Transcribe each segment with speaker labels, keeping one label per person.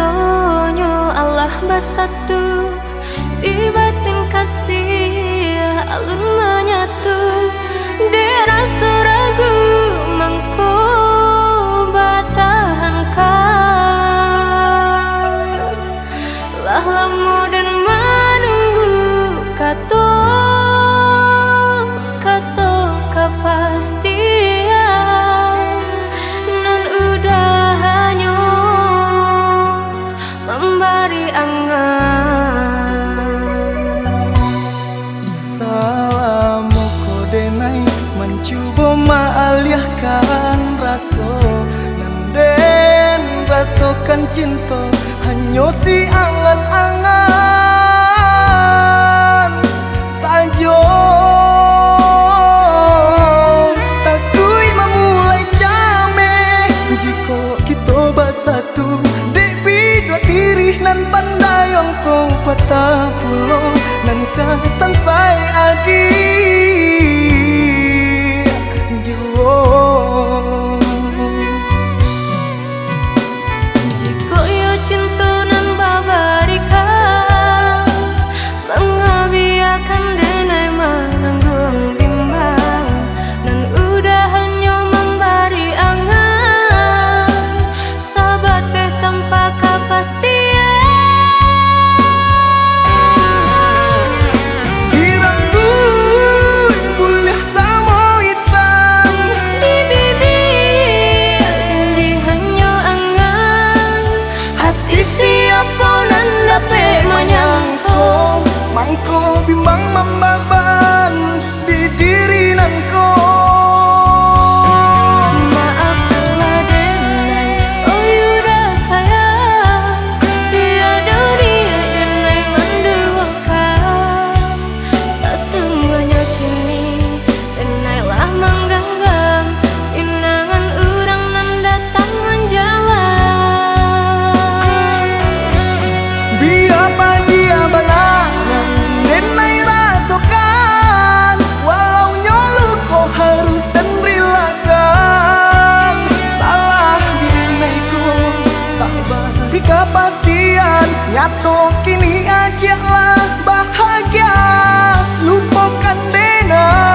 Speaker 1: rasanya Allah bersatu di batin kasih alun menyatu di rasa ragu mengko batahankan lah lama dan menunggu kata kepastian non udah hanya memberi angan.
Speaker 2: Salamu kodenai mencoba maalihkan rasa nanden rasakan cinta hanya si angan-angan saja. Takui memulai jame jika kita bersatu dek bidua tirih nan pandai yang kau patah pulau nan kasan saya adik juo.
Speaker 1: Jika yo cinta nan babarikan mengabiakan denai menanggung bimbang nan udah hanya memberi angan sahabat teh tanpa kepastian.
Speaker 2: Mangko bimbang membaban di diri nanko.
Speaker 1: Maafkanlah denai, oh yuda sayang, tiada niat denai menduakan. Sesungguhnya kini denailah menggenggam inangan urang nan datang menjalan.
Speaker 2: Biar dia benar denai rasakan walau nyolu kau harus dan relakan. Salah di denaiku tak beri kepastian nyata kini ajalah bahagia lupakan denai.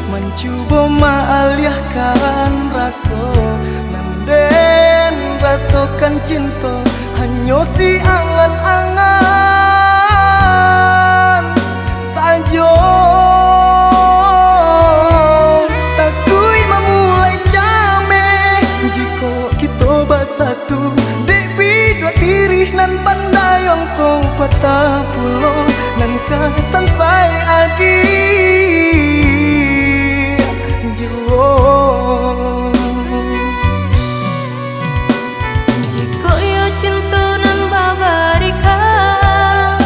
Speaker 2: Mencoba maalihkan rasa nanden rasakan cinta hanya si angan-angan saja. Takui memulai jame jika kita bersatu dek bidua tirih nan pandai yang kau patah pulau nan kasan saya adik
Speaker 1: Jika yo cinta nan babarikan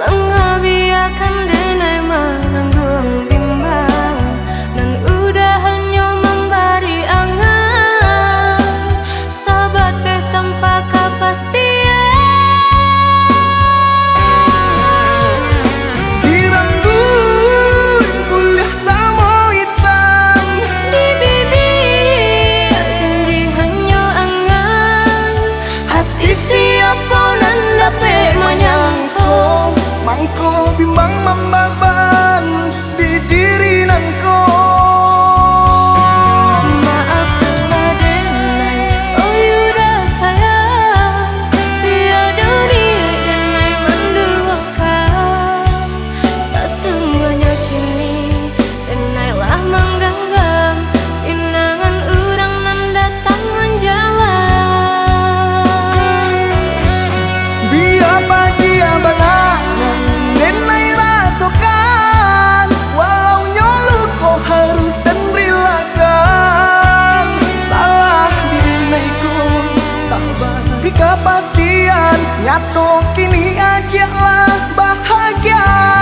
Speaker 1: mengabiakan denai menanggung bimbang nan udah hanya memberi angan sahabat teh tanpa kepastian.
Speaker 2: Dirambut boleh sama hitam di Nyato kini ajaklah bahagia.